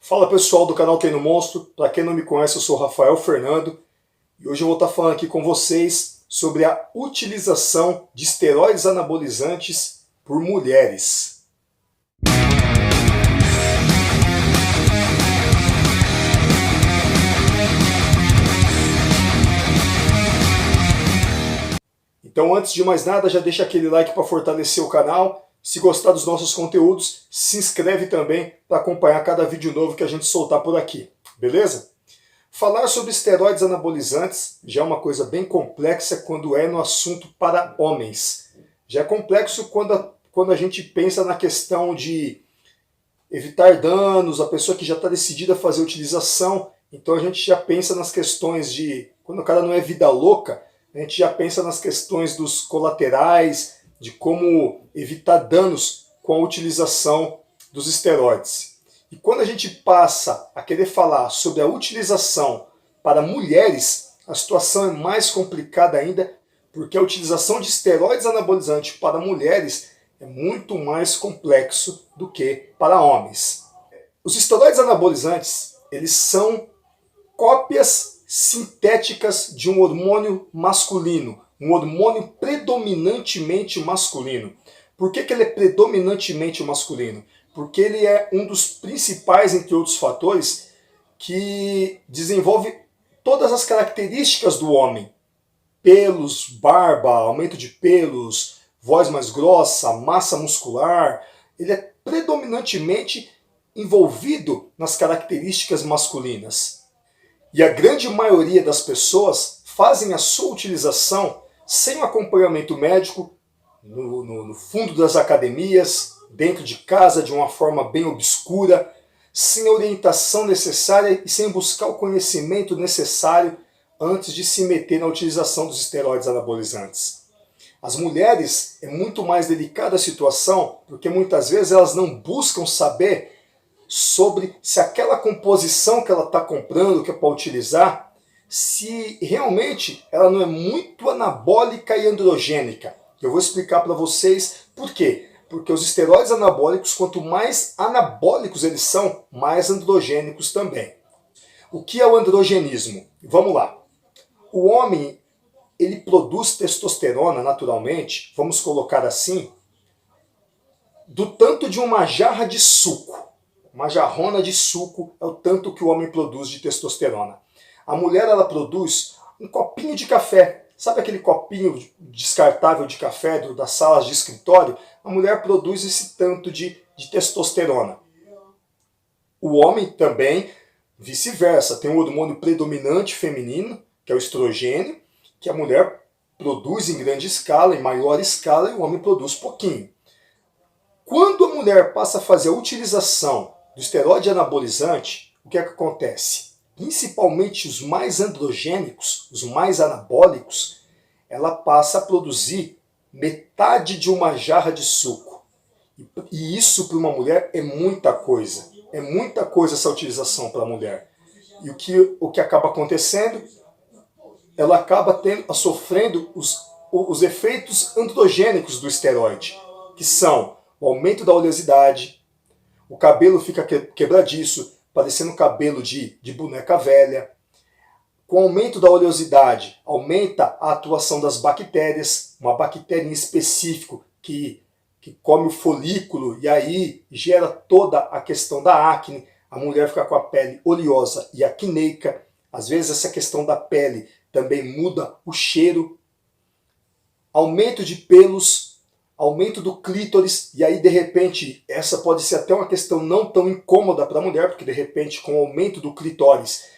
Fala pessoal do canal Treino Monstro, para quem não me conhece eu sou o Rafael Fernando e hoje eu vou estar falando aqui com vocês sobre a utilização de esteroides anabolizantes por mulheres. Então antes de mais nada já deixa aquele like para fortalecer o canal. Se gostar dos nossos conteúdos, se inscreve também para acompanhar cada vídeo novo que a gente soltar por aqui, beleza? Falar sobre esteroides anabolizantes já é uma coisa bem complexa quando é no assunto para homens. Já é complexo quando a gente pensa na questão de evitar danos, a pessoa que já está decidida a fazer a utilização, então a gente já pensa nas questões de, quando o cara não é vida louca, a gente já pensa nas questões dos colaterais, de como evitar danos com a utilização dos esteroides. E quando a gente passa a querer falar sobre a utilização para mulheres, a situação é mais complicada ainda, porque a utilização de esteroides anabolizantes para mulheres é muito mais complexo do que para homens. Os esteroides anabolizantes, eles são cópias sintéticas de um hormônio masculino, um hormônio predominantemente masculino. Por que ele é predominantemente masculino? Porque ele é um dos principais, entre outros fatores, que desenvolve todas as características do homem. Pelos, barba, aumento de pelos, voz mais grossa, massa muscular. Ele é predominantemente envolvido nas características masculinas. E a grande maioria das pessoas fazem a sua utilização sem um acompanhamento médico, no fundo das academias, dentro de casa, de uma forma bem obscura, sem a orientação necessária e sem buscar o conhecimento necessário antes de se meter na utilização dos esteroides anabolizantes. As mulheres é muito mais delicada a situação, porque muitas vezes elas não buscam saber sobre se aquela composição que ela está comprando, que é para utilizar, se realmente ela não é muito anabólica e androgênica. Eu vou explicar para vocês por quê. Porque os esteroides anabólicos, quanto mais anabólicos eles são, mais androgênicos também. O que é o androgenismo? Vamos lá. O homem, ele produz testosterona naturalmente, vamos colocar assim, do tanto de uma jarra de suco. Uma jarrona de suco é o tanto que o homem produz de testosterona. A mulher, ela produz um copinho de café. Sabe aquele copinho descartável de café das salas de escritório? A mulher produz esse tanto de testosterona. O homem também, vice-versa, tem um hormônio predominante feminino, que é o estrogênio, que a mulher produz em grande escala, em maior escala, e o homem produz pouquinho. Quando a mulher passa a fazer a utilização do esteroide anabolizante, o que é que acontece? Principalmente os mais androgênicos, os mais anabólicos, ela passa a produzir metade de uma jarra de suco. E isso para uma mulher é muita coisa. É muita coisa essa utilização para a mulher. E o que acaba acontecendo? Ela acaba sofrendo os efeitos androgênicos do esteroide, que são o aumento da oleosidade, o cabelo fica quebradiço, parecendo cabelo de boneca velha. Com o aumento da oleosidade, aumenta a atuação das bactérias, uma bactéria em específico que come o folículo e aí gera toda a questão da acne. A mulher fica com a pele oleosa e acneica. Às vezes essa questão da pele também muda o cheiro. Aumento de pelos, aumento do clítoris, e aí de repente essa pode ser até uma questão não tão incômoda para a mulher, porque de repente com o aumento do clitóris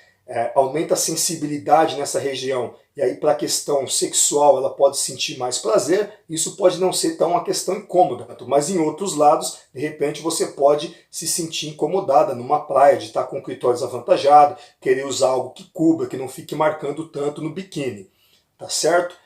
aumenta a sensibilidade nessa região, e aí para a questão sexual ela pode sentir mais prazer, isso pode não ser tão uma questão incômoda, mas em outros lados, de repente você pode se sentir incomodada numa praia, de estar com o clitóris avantajado, querer usar algo que cubra, que não fique marcando tanto no biquíni, tá certo?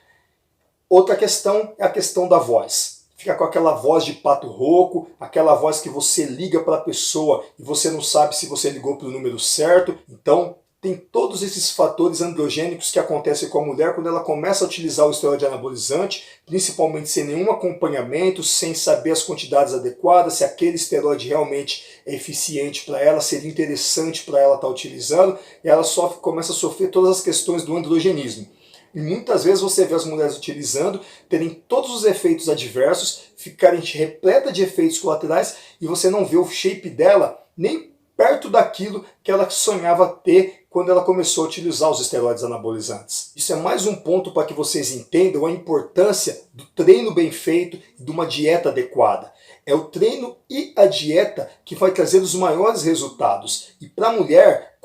Outra questão é a questão da voz. Fica com aquela voz de pato rouco, aquela voz que você liga para a pessoa e você não sabe se você ligou para o número certo. Então, tem todos esses fatores androgênicos que acontecem com a mulher quando ela começa a utilizar o esteroide anabolizante, principalmente sem nenhum acompanhamento, sem saber as quantidades adequadas, se aquele esteroide realmente é eficiente para ela, seria interessante para ela estar utilizando, e ela começa a sofrer todas as questões do androgenismo. E muitas vezes você vê as mulheres utilizando, terem todos os efeitos adversos, ficarem repletas de efeitos colaterais, e você não vê o shape dela nem perto daquilo que ela sonhava ter quando ela começou a utilizar os esteroides anabolizantes. Isso é mais um ponto para que vocês entendam a importância do treino bem feito e de uma dieta adequada. É o treino e a dieta que vai trazer os maiores resultados. E para a mulher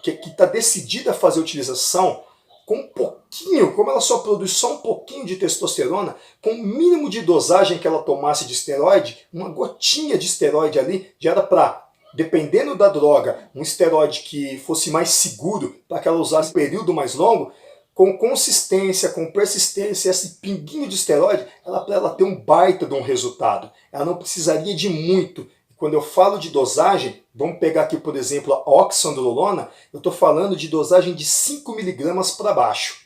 que está decidida a fazer a utilização, com um pouquinho, como ela só produz só um pouquinho de testosterona, com o mínimo de dosagem que ela tomasse de esteroide, uma gotinha de esteroide ali, já era para, dependendo da droga, um esteroide que fosse mais seguro, para que ela usasse um período mais longo, com consistência, com persistência, esse pinguinho de esteroide, para ela ter um baita de um resultado. Ela não precisaria de muito. Quando eu falo de dosagem, vamos pegar aqui, por exemplo, a oxandrolona, eu estou falando de dosagem de 5 mg para baixo.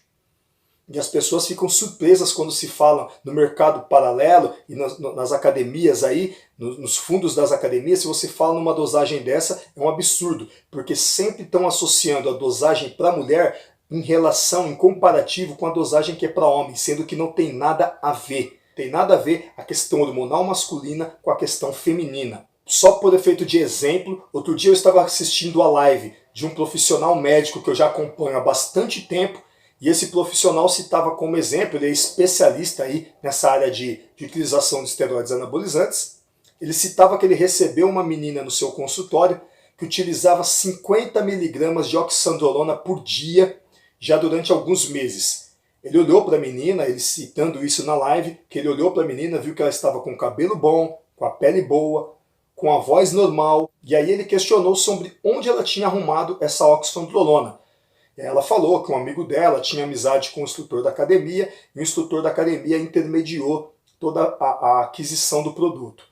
E as pessoas ficam surpresas quando se fala no mercado paralelo e nas academias aí, nos fundos das academias, se você fala numa dosagem dessa, é um absurdo, porque sempre estão associando a dosagem para mulher em relação, em comparativo com a dosagem que é para homem, sendo que não tem nada a ver. Tem nada a ver a questão hormonal masculina com a questão feminina. Só por efeito de exemplo, outro dia eu estava assistindo a live de um profissional médico que eu já acompanho há bastante tempo, e esse profissional citava como exemplo, ele é especialista aí nessa área de utilização de esteroides anabolizantes, ele citava que ele recebeu uma menina no seu consultório que utilizava 50 mg de oxandrolona por dia, já durante alguns meses. Ele olhou para a menina, ele citando isso na live, que ele olhou para a menina, viu que ela estava com o cabelo bom, com a pele boa, com a voz normal, e aí ele questionou sobre onde ela tinha arrumado essa oxandrolona. Ela falou que um amigo dela tinha amizade com o instrutor da academia, e o instrutor da academia intermediou toda a aquisição do produto.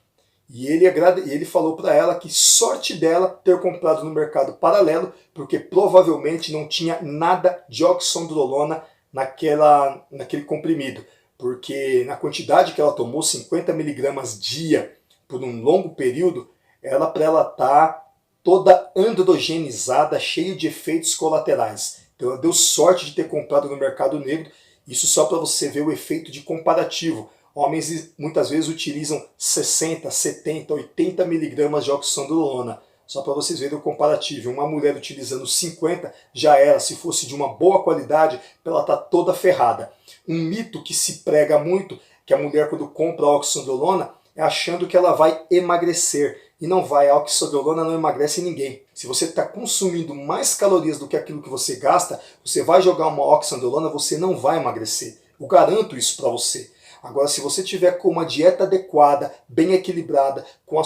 E ele falou para ela que sorte dela ter comprado no mercado paralelo, porque provavelmente não tinha nada de oxandrolona naquele comprimido. Porque na quantidade que ela tomou, 50 mg dia, por um longo período, para ela estar toda androgenizada, cheia de efeitos colaterais. Então ela deu sorte de ter comprado no mercado negro, isso só para você ver o efeito de comparativo. Homens muitas vezes utilizam 60, 70, 80 mg de oxandrolona, só para vocês verem o comparativo. Uma mulher utilizando 50 já era, se fosse de uma boa qualidade, ela está toda ferrada. Um mito que se prega muito, que a mulher quando compra a oxandrolona, é achando que ela vai emagrecer. E não vai, a oxandrolona não emagrece ninguém. Se você está consumindo mais calorias do que aquilo que você gasta, você vai jogar uma oxandrolona, você não vai emagrecer. Eu garanto isso para você. Agora, se você tiver com uma dieta adequada, bem equilibrada, com o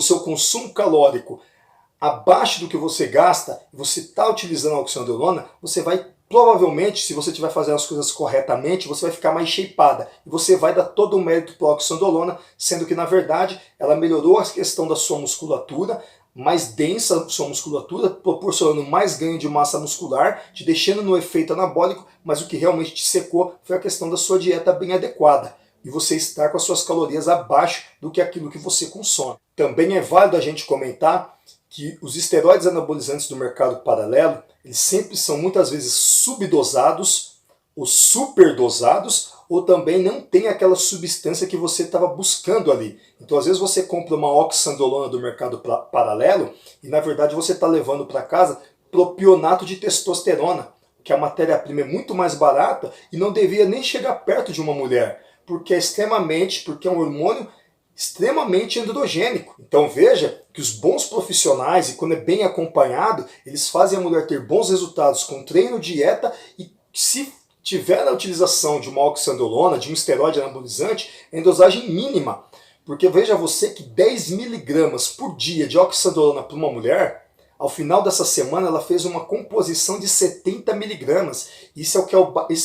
seu consumo calórico abaixo do que você gasta, e você está utilizando a oxandrolona, você vai provavelmente, se você estiver fazendo as coisas corretamente, você vai ficar mais shapeada. E você vai dar todo o mérito para a oxandrolona, sendo que, na verdade, ela melhorou a questão da sua musculatura, mais densa a sua musculatura, proporcionando mais ganho de massa muscular, te deixando no efeito anabólico, mas o que realmente te secou foi a questão da sua dieta bem adequada. E você estar com as suas calorias abaixo do que aquilo que você consome. Também é válido a gente comentar que os esteroides anabolizantes do mercado paralelo, eles sempre são muitas vezes subdosados ou superdosados, ou também não tem aquela substância que você estava buscando ali. Então às vezes você compra uma oxandrolona do mercado paralelo e na verdade você está levando para casa propionato de testosterona, que a matéria-prima é muito mais barata e não devia nem chegar perto de uma mulher, porque é um hormônio extremamente androgênico. Então veja que os bons profissionais, e quando é bem acompanhado, eles fazem a mulher ter bons resultados com treino, dieta, e se tiver na utilização de uma oxandrolona, de um esteroide anabolizante, em dosagem mínima. Porque veja você que 10 mg por dia de oxandrolona para uma mulher, ao final dessa semana ela fez uma composição de 70 mg. Isso é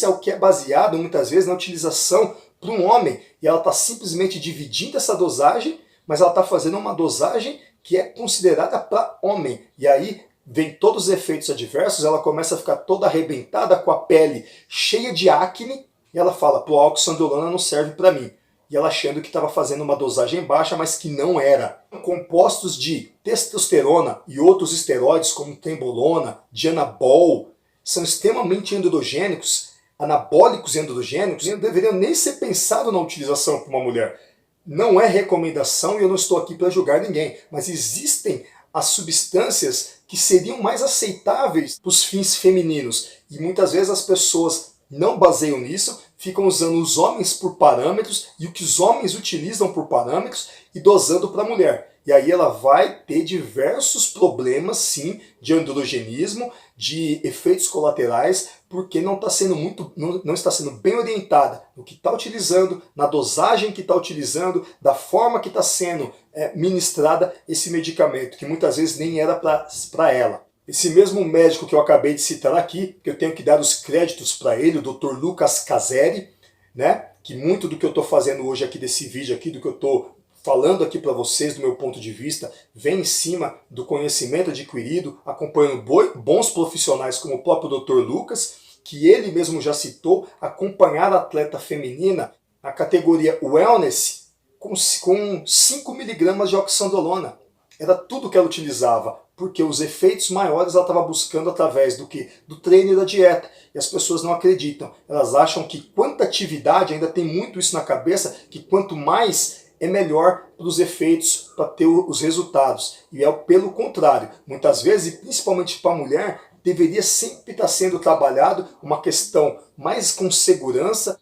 o que é baseado muitas vezes na utilização para um homem, e ela está simplesmente dividindo essa dosagem, mas ela está fazendo uma dosagem que é considerada para homem. E aí vem todos os efeitos adversos, ela começa a ficar toda arrebentada, com a pele cheia de acne, e ela fala, pô, a oxandrolona não serve para mim. E ela achando que estava fazendo uma dosagem baixa, mas que não era. Compostos de testosterona e outros esteroides, como tembolona, dianabol, são extremamente androgênicos, anabólicos e androgênicos, e não deveriam nem ser pensados na utilização para uma mulher. Não é recomendação e eu não estou aqui para julgar ninguém, mas existem as substâncias que seriam mais aceitáveis para os fins femininos. E muitas vezes as pessoas não baseiam nisso, ficam usando os homens por parâmetros e o que os homens utilizam por parâmetros e dosando para a mulher. E aí ela vai ter diversos problemas, sim, de androgenismo, de efeitos colaterais, porque não está sendo bem orientada no que está utilizando, na dosagem que está utilizando, da forma que está sendo ministrada esse medicamento, que muitas vezes nem era para ela. Esse mesmo médico que eu acabei de citar aqui, que eu tenho que dar os créditos para ele, o Dr. Lucas Caseri, né? Que muito do que eu estou fazendo hoje aqui desse vídeo aqui, do que eu estou falando aqui para vocês, do meu ponto de vista, vem em cima do conhecimento adquirido, acompanhando bons profissionais como o próprio Dr. Lucas, que ele mesmo já citou, acompanhar a atleta feminina na categoria Wellness com 5 mg de oxandrolona. Era tudo que ela utilizava, porque os efeitos maiores ela estava buscando através do que? Do treino e da dieta. E as pessoas não acreditam. Elas acham que quantatividade, ainda tem muito isso na cabeça, que quanto mais é melhor para os efeitos, para ter os resultados. E é pelo contrário. Muitas vezes, e principalmente para a mulher, deveria sempre estar sendo trabalhado uma questão mais com segurança,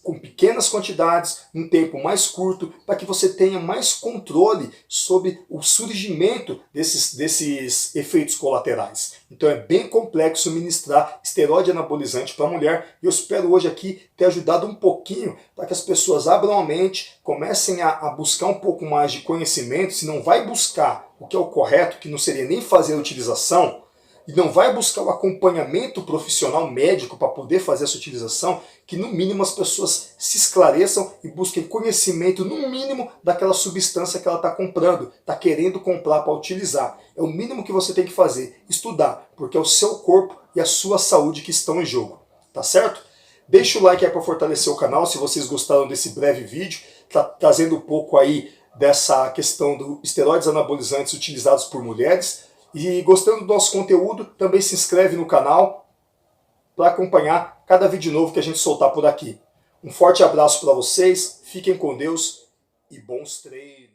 com pequenas quantidades, um tempo mais curto, para que você tenha mais controle sobre o surgimento desses efeitos colaterais. Então é bem complexo ministrar esteroide anabolizante para a mulher, e eu espero hoje aqui ter ajudado um pouquinho para que as pessoas abram a mente, comecem a buscar um pouco mais de conhecimento. Se não vai buscar o que é o correto, que não seria nem fazer a utilização, e não vai buscar o acompanhamento profissional médico para poder fazer essa utilização, que no mínimo as pessoas se esclareçam e busquem conhecimento, no mínimo, daquela substância que ela está comprando, está querendo comprar para utilizar. É o mínimo que você tem que fazer, estudar, porque é o seu corpo e a sua saúde que estão em jogo. Tá certo? Deixa o like aí para fortalecer o canal, se vocês gostaram desse breve vídeo, trazendo um pouco aí dessa questão dos esteroides anabolizantes utilizados por mulheres. E gostando do nosso conteúdo, também se inscreve no canal para acompanhar cada vídeo novo que a gente soltar por aqui. Um forte abraço para vocês, fiquem com Deus e bons treinos!